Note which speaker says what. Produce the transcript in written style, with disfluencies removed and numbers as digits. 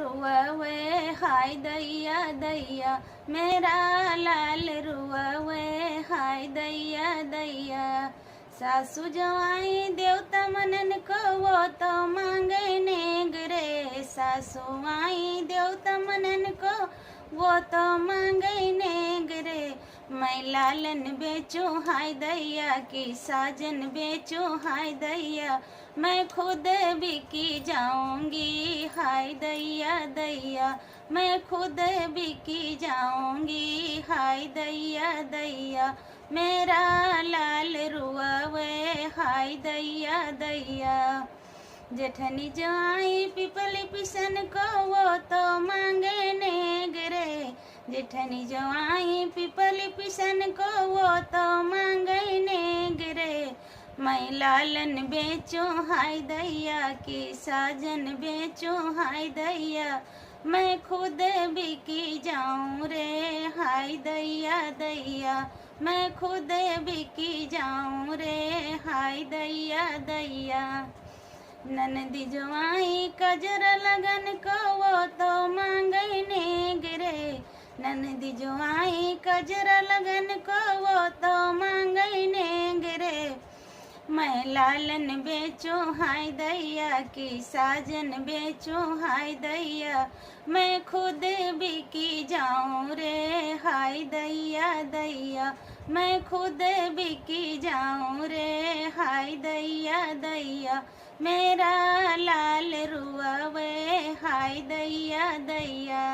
Speaker 1: रुआवे, हाय दैया दैया मेरा लाल रुआवे, हाय दैया दैया। सासू जवाई देवता मनन को वो तो मांगे नेग रे, सासू आई देवता मनन को वो तो मांगे नेग रे। मैं लालन बेचूं हाय दैया की साजन बेचूं हाय दैया, मैं खुद बिकी जाऊंगी हाय दैया दैया, मैं खुद बिकी जाऊंगी हाय दैया दैया। मेरा लाल रुआवे, हाय दैया दैया। जेठनी जवाई पिपली पिसन को वो तो मांगे नेग रे, जेठनी जवाई पिपली पिसन को वो तो मांगे नेग रे। मैं लालन बेचूं हाय दैया की साजन बेचूं हाय दैया, मैं खुद बिकी जाऊं रे हाय दैया दैया, मैं खुद बिकी जाऊं रे हाय दैया दैया। ननदी जवाई कजरा लगन को वो तो मांगे नेग रे, ननदी जवाई कजरा लगन को वो तो मांगे नेग रे। मैं लालन बेचूं हाय दैया की साजन बेचूं हाय दैया, मैं खुद बिकी जाऊं रे हाय दैया दैया, मैं खुद बिकी जाऊं रे हाय दैया दैया। मेरा लाल रुआवे, हाय दैया दैया।